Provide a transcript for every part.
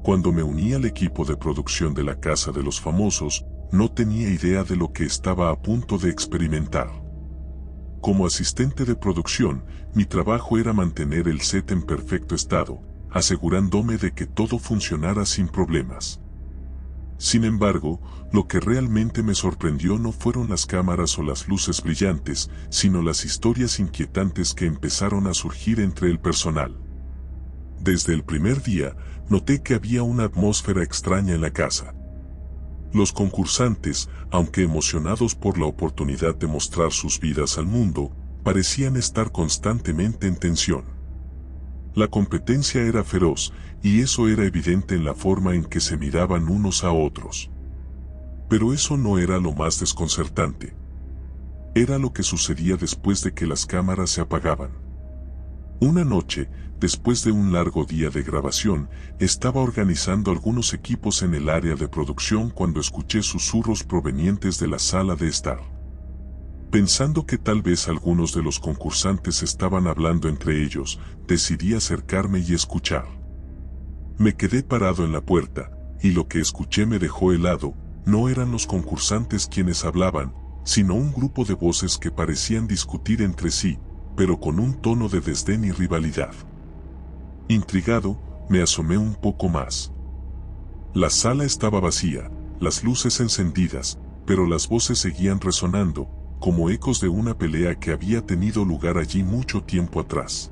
Cuando me uní al equipo de producción de La Casa de los Famosos, no tenía idea de lo que estaba a punto de experimentar. Como asistente de producción, mi trabajo era mantener el set en perfecto estado, asegurándome de que todo funcionara sin problemas. Sin embargo, lo que realmente me sorprendió no fueron las cámaras o las luces brillantes, sino las historias inquietantes que empezaron a surgir entre el personal. Desde el primer día, noté que había una atmósfera extraña en la casa. Los concursantes, aunque emocionados por la oportunidad de mostrar sus vidas al mundo, parecían estar constantemente en tensión. La competencia era feroz, y eso era evidente en la forma en que se miraban unos a otros. Pero eso no era lo más desconcertante. Era lo que sucedía después de que las cámaras se apagaban. Una noche, después de un largo día de grabación, estaba organizando algunos equipos en el área de producción cuando escuché susurros provenientes de la sala de estar. Pensando que tal vez algunos de los concursantes estaban hablando entre ellos, decidí acercarme y escuchar. Me quedé parado en la puerta, y lo que escuché me dejó helado. No eran los concursantes quienes hablaban, sino un grupo de voces que parecían discutir entre sí, pero con un tono de desdén y rivalidad. Intrigado, me asomé un poco más. La sala estaba vacía, las luces encendidas, pero las voces seguían resonando, como ecos de una pelea que había tenido lugar allí mucho tiempo atrás.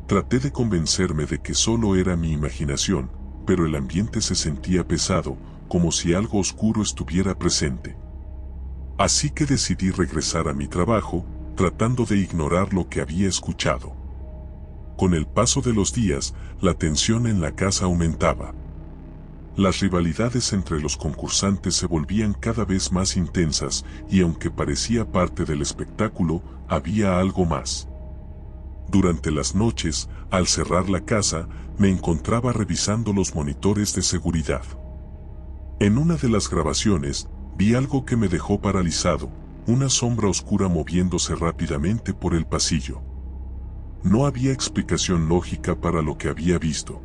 Traté de convencerme de que solo era mi imaginación, pero el ambiente se sentía pesado, como si algo oscuro estuviera presente. Así que decidí regresar a mi trabajo, tratando de ignorar lo que había escuchado. Con el paso de los días, la tensión en la casa aumentaba. Las rivalidades entre los concursantes se volvían cada vez más intensas, y aunque parecía parte del espectáculo, había algo más. Durante las noches, al cerrar la casa, me encontraba revisando los monitores de seguridad. En una de las grabaciones, vi algo que me dejó paralizado, una sombra oscura moviéndose rápidamente por el pasillo. No había explicación lógica para lo que había visto.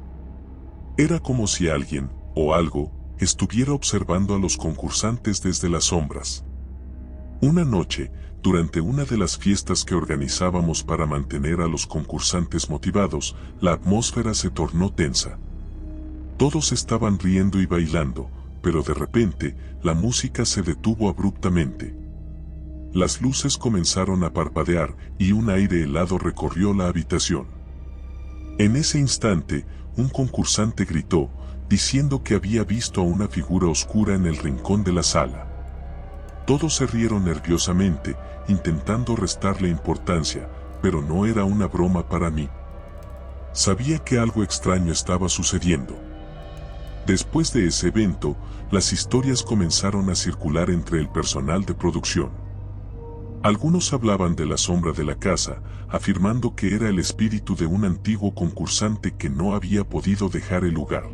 Era como si alguien, o algo, estuviera observando a los concursantes desde las sombras. Una noche, durante una de las fiestas que organizábamos para mantener a los concursantes motivados, la atmósfera se tornó tensa. Todos estaban riendo y bailando, pero de repente, la música se detuvo abruptamente. Las luces comenzaron a parpadear y un aire helado recorrió la habitación. En ese instante, un concursante gritó, diciendo que había visto a una figura oscura en el rincón de la sala. Todos se rieron nerviosamente, intentando restarle importancia, pero no era una broma para mí. Sabía que algo extraño estaba sucediendo. Después de ese evento, las historias comenzaron a circular entre el personal de producción. Algunos hablaban de la sombra de la casa, afirmando que era el espíritu de un antiguo concursante que no había podido dejar el lugar.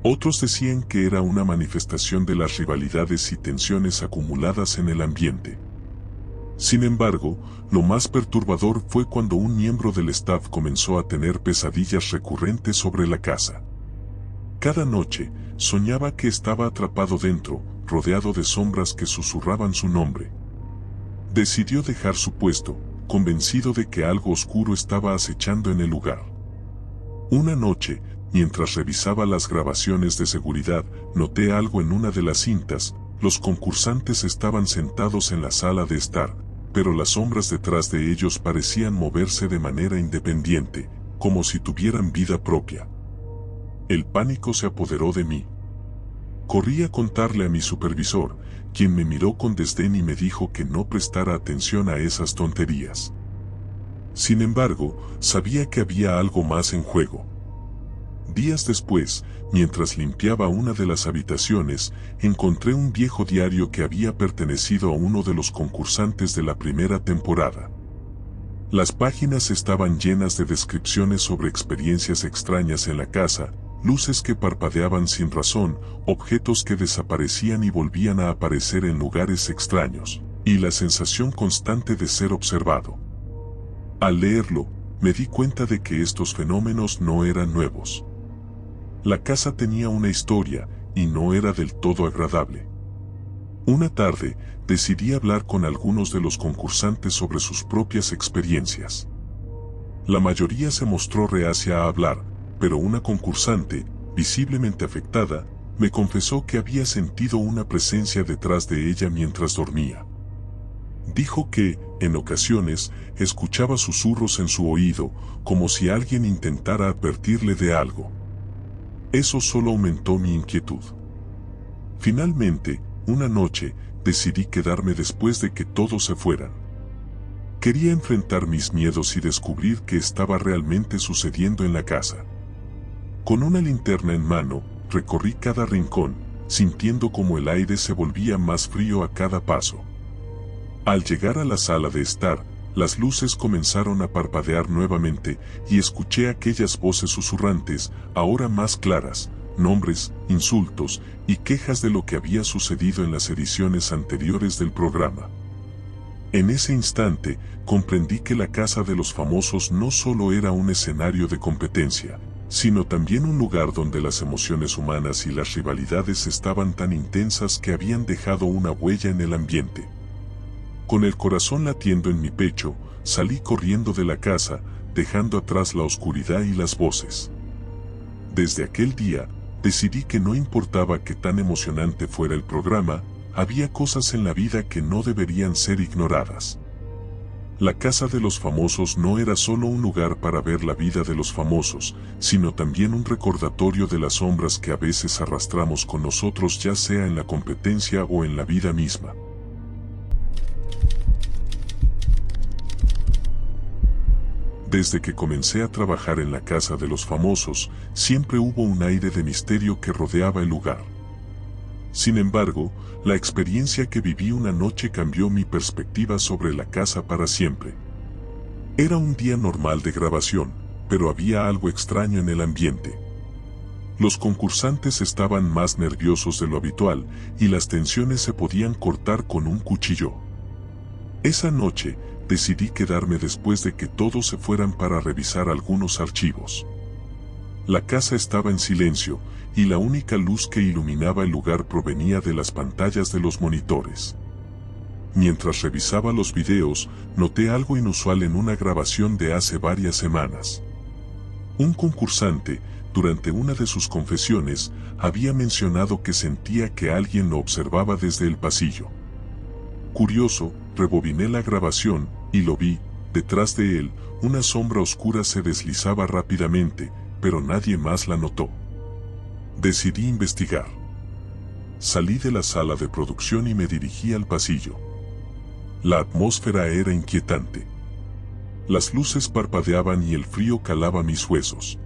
Otros decían que era una manifestación de las rivalidades y tensiones acumuladas en el ambiente. Sin embargo, lo más perturbador fue cuando un miembro del staff comenzó a tener pesadillas recurrentes sobre la casa. Cada noche, soñaba que estaba atrapado dentro, rodeado de sombras que susurraban su nombre. Decidió dejar su puesto, convencido de que algo oscuro estaba acechando en el lugar. Una noche, mientras revisaba las grabaciones de seguridad, noté algo en una de las cintas. Los concursantes estaban sentados en la sala de estar, pero las sombras detrás de ellos parecían moverse de manera independiente, como si tuvieran vida propia. El pánico se apoderó de mí. Corrí a contarle a mi supervisor, quien me miró con desdén y me dijo que no prestara atención a esas tonterías. Sin embargo, sabía que había algo más en juego. Días después, mientras limpiaba una de las habitaciones, encontré un viejo diario que había pertenecido a uno de los concursantes de la primera temporada. Las páginas estaban llenas de descripciones sobre experiencias extrañas en la casa, luces que parpadeaban sin razón, objetos que desaparecían y volvían a aparecer en lugares extraños, y la sensación constante de ser observado. Al leerlo, me di cuenta de que estos fenómenos no eran nuevos. La casa tenía una historia, y no era del todo agradable. Una tarde, decidí hablar con algunos de los concursantes sobre sus propias experiencias. La mayoría se mostró reacia a hablar, pero una concursante, visiblemente afectada, me confesó que había sentido una presencia detrás de ella mientras dormía. Dijo que, en ocasiones, escuchaba susurros en su oído, como si alguien intentara advertirle de algo. Eso solo aumentó mi inquietud. Finalmente, una noche, decidí quedarme después de que todos se fueran. Quería enfrentar mis miedos y descubrir qué estaba realmente sucediendo en la casa. Con una linterna en mano, recorrí cada rincón, sintiendo como el aire se volvía más frío a cada paso. Al llegar a la sala de estar, las luces comenzaron a parpadear nuevamente y escuché aquellas voces susurrantes, ahora más claras, nombres, insultos y quejas de lo que había sucedido en las ediciones anteriores del programa. En ese instante, comprendí que la Casa de los Famosos no solo era un escenario de competencia, sino también un lugar donde las emociones humanas y las rivalidades estaban tan intensas que habían dejado una huella en el ambiente. Con el corazón latiendo en mi pecho, salí corriendo de la casa, dejando atrás la oscuridad y las voces. Desde aquel día, decidí que no importaba qué tan emocionante fuera el programa, había cosas en la vida que no deberían ser ignoradas. La Casa de los Famosos no era solo un lugar para ver la vida de los famosos, sino también un recordatorio de las sombras que a veces arrastramos con nosotros, ya sea en la competencia o en la vida misma. Desde que comencé a trabajar en la Casa de los Famosos, siempre hubo un aire de misterio que rodeaba el lugar. Sin embargo, la experiencia que viví una noche cambió mi perspectiva sobre la casa para siempre. Era un día normal de grabación, pero había algo extraño en el ambiente. Los concursantes estaban más nerviosos de lo habitual y las tensiones se podían cortar con un cuchillo. Esa noche, decidí quedarme después de que todos se fueran para revisar algunos archivos. La casa estaba en silencio, y la única luz que iluminaba el lugar provenía de las pantallas de los monitores. Mientras revisaba los videos, noté algo inusual en una grabación de hace varias semanas. Un concursante, durante una de sus confesiones, había mencionado que sentía que alguien lo observaba desde el pasillo. Curioso, rebobiné la grabación, y lo vi. Detrás de él, una sombra oscura se deslizaba rápidamente, pero nadie más la notó. Decidí investigar. Salí de la sala de producción y me dirigí al pasillo. La atmósfera era inquietante. Las luces parpadeaban y el frío calaba mis huesos.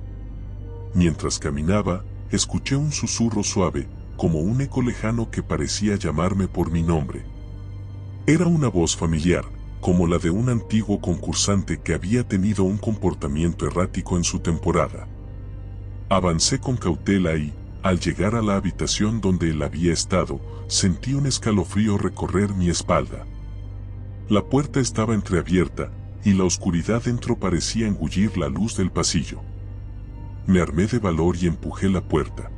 Mientras caminaba, escuché un susurro suave, como un eco lejano que parecía llamarme por mi nombre. Era una voz familiar, como la de un antiguo concursante que había tenido un comportamiento errático en su temporada. Avancé con cautela y, al llegar a la habitación donde él había estado, sentí un escalofrío recorrer mi espalda. La puerta estaba entreabierta, y la oscuridad dentro parecía engullir la luz del pasillo. Me armé de valor y empujé la puerta.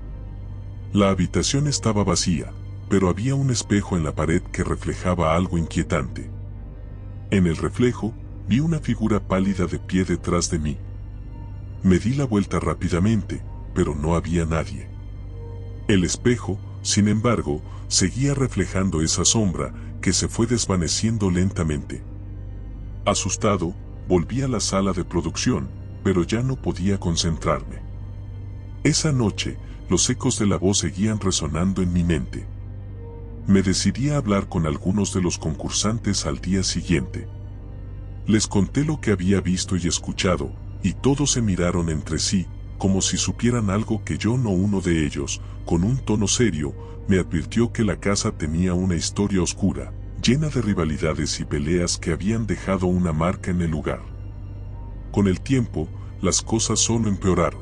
La habitación estaba vacía, pero había un espejo en la pared que reflejaba algo inquietante. En el reflejo, vi una figura pálida de pie detrás de mí. Me di la vuelta rápidamente, pero no había nadie. El espejo, sin embargo, seguía reflejando esa sombra que se fue desvaneciendo lentamente. Asustado, volví a la sala de producción, pero ya no podía concentrarme. Esa noche, los ecos de la voz seguían resonando en mi mente. Me decidí a hablar con algunos de los concursantes al día siguiente. Les conté lo que había visto y escuchado, y todos se miraron entre sí, como si supieran algo que yo no. Uno de ellos, con un tono serio, me advirtió que la casa tenía una historia oscura, llena de rivalidades y peleas que habían dejado una marca en el lugar. Con el tiempo, las cosas solo empeoraron.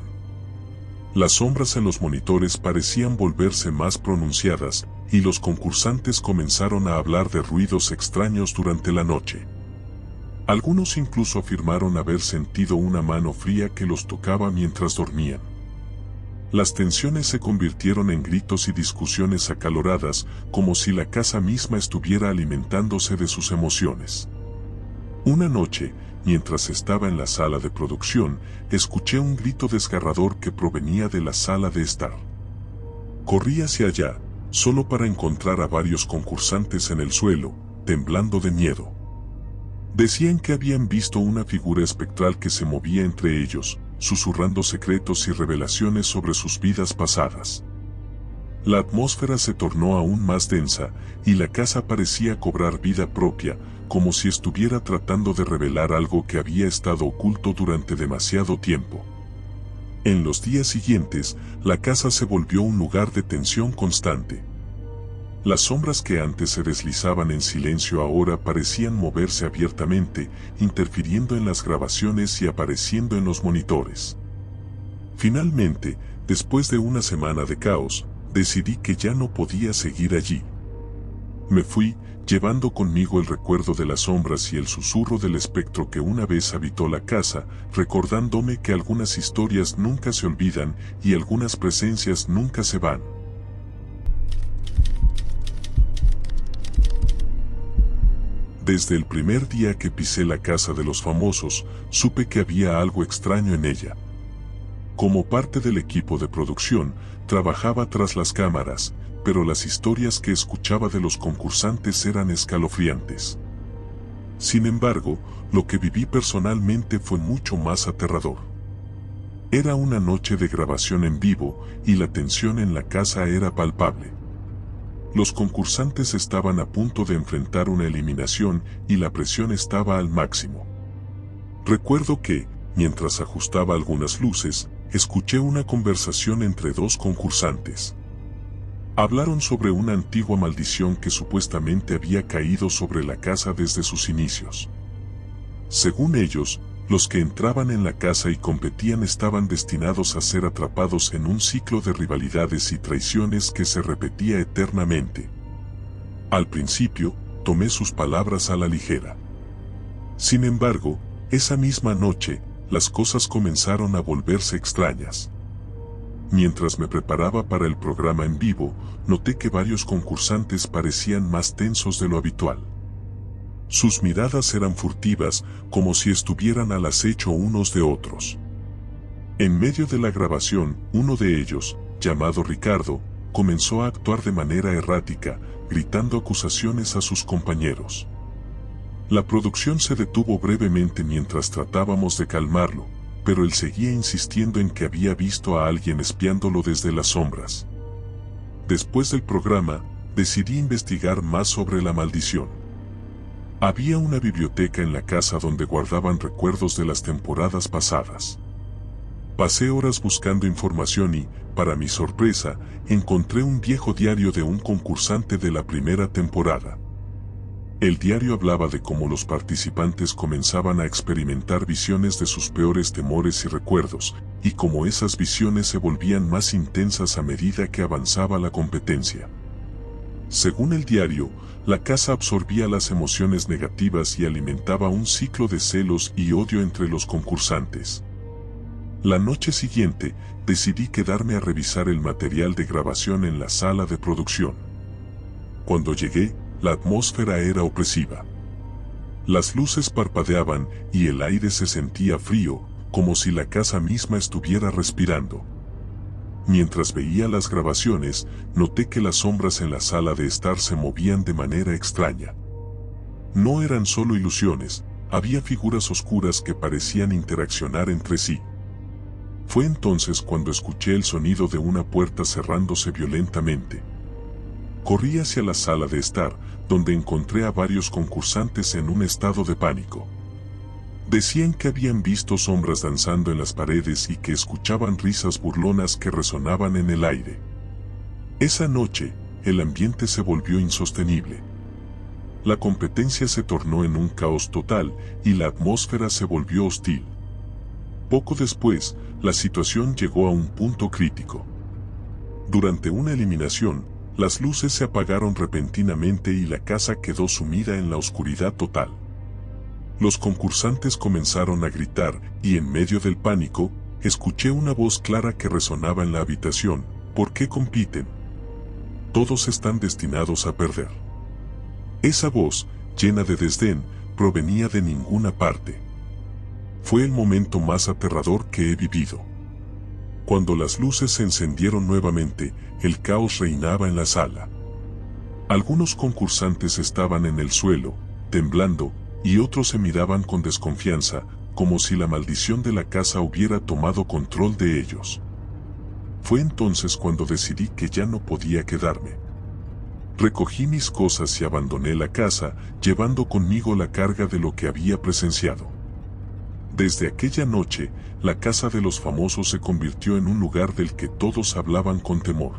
Las sombras en los monitores parecían volverse más pronunciadas, y los concursantes comenzaron a hablar de ruidos extraños durante la noche. Algunos incluso afirmaron haber sentido una mano fría que los tocaba mientras dormían. Las tensiones se convirtieron en gritos y discusiones acaloradas, como si la casa misma estuviera alimentándose de sus emociones. Una noche, mientras estaba en la sala de producción, escuché un grito desgarrador que provenía de la sala de estar. Corrí hacia allá, solo para encontrar a varios concursantes en el suelo, temblando de miedo. Decían que habían visto una figura espectral que se movía entre ellos, susurrando secretos y revelaciones sobre sus vidas pasadas. La atmósfera se tornó aún más densa, y la casa parecía cobrar vida propia, como si estuviera tratando de revelar algo que había estado oculto durante demasiado tiempo. En los días siguientes, la casa se volvió un lugar de tensión constante. Las sombras que antes se deslizaban en silencio ahora parecían moverse abiertamente, interfiriendo en las grabaciones y apareciendo en los monitores. Finalmente, después de una semana de caos, decidí que ya no podía seguir allí. Me fui, llevando conmigo el recuerdo de las sombras y el susurro del espectro que una vez habitó la casa, recordándome que algunas historias nunca se olvidan y algunas presencias nunca se van. Desde el primer día que pisé la casa de los famosos, supe que había algo extraño en ella. Como parte del equipo de producción, trabajaba tras las cámaras, pero las historias que escuchaba de los concursantes eran escalofriantes. Sin embargo, lo que viví personalmente fue mucho más aterrador. Era una noche de grabación en vivo, y la tensión en la casa era palpable. Los concursantes estaban a punto de enfrentar una eliminación y la presión estaba al máximo. Recuerdo que, mientras ajustaba algunas luces, escuché una conversación entre dos concursantes. Hablaron sobre una antigua maldición que supuestamente había caído sobre la casa desde sus inicios. Según ellos, los que entraban en la casa y competían estaban destinados a ser atrapados en un ciclo de rivalidades y traiciones que se repetía eternamente. Al principio, tomé sus palabras a la ligera. Sin embargo, esa misma noche, las cosas comenzaron a volverse extrañas. Mientras me preparaba para el programa en vivo, noté que varios concursantes parecían más tensos de lo habitual. Sus miradas eran furtivas, como si estuvieran al acecho unos de otros. En medio de la grabación, uno de ellos, llamado Ricardo, comenzó a actuar de manera errática, gritando acusaciones a sus compañeros. La producción se detuvo brevemente mientras tratábamos de calmarlo, pero él seguía insistiendo en que había visto a alguien espiándolo desde las sombras. Después del programa, decidí investigar más sobre la maldición. Había una biblioteca en la casa donde guardaban recuerdos de las temporadas pasadas. Pasé horas buscando información y, para mi sorpresa, encontré un viejo diario de un concursante de la primera temporada. El diario hablaba de cómo los participantes comenzaban a experimentar visiones de sus peores temores y recuerdos, y cómo esas visiones se volvían más intensas a medida que avanzaba la competencia. Según el diario, la casa absorbía las emociones negativas y alimentaba un ciclo de celos y odio entre los concursantes. La noche siguiente, decidí quedarme a revisar el material de grabación en la sala de producción. Cuando llegué, la atmósfera era opresiva. Las luces parpadeaban y el aire se sentía frío, como si la casa misma estuviera respirando. Mientras veía las grabaciones, noté que las sombras en la sala de estar se movían de manera extraña. No eran solo ilusiones, había figuras oscuras que parecían interaccionar entre sí. Fue entonces cuando escuché el sonido de una puerta cerrándose violentamente. Corrí hacia la sala de estar, donde encontré a varios concursantes en un estado de pánico. Decían que habían visto sombras danzando en las paredes y que escuchaban risas burlonas que resonaban en el aire. Esa noche, el ambiente se volvió insostenible. La competencia se tornó en un caos total y la atmósfera se volvió hostil. Poco después, la situación llegó a un punto crítico. Durante una eliminación, las luces se apagaron repentinamente y la casa quedó sumida en la oscuridad total. Los concursantes comenzaron a gritar y en medio del pánico, escuché una voz clara que resonaba en la habitación. ¿Por qué compiten? Todos están destinados a perder. Esa voz, llena de desdén, provenía de ninguna parte. Fue el momento más aterrador que he vivido. Cuando las luces se encendieron nuevamente, el caos reinaba en la sala. Algunos concursantes estaban en el suelo, temblando, y otros se miraban con desconfianza, como si la maldición de la casa hubiera tomado control de ellos. Fue entonces cuando decidí que ya no podía quedarme. Recogí mis cosas y abandoné la casa, llevando conmigo la carga de lo que había presenciado. Desde aquella noche, la casa de los famosos se convirtió en un lugar del que todos hablaban con temor.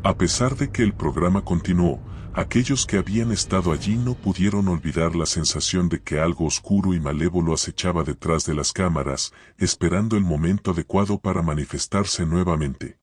A pesar de que el programa continuó, aquellos que habían estado allí no pudieron olvidar la sensación de que algo oscuro y malévolo acechaba detrás de las cámaras, esperando el momento adecuado para manifestarse nuevamente.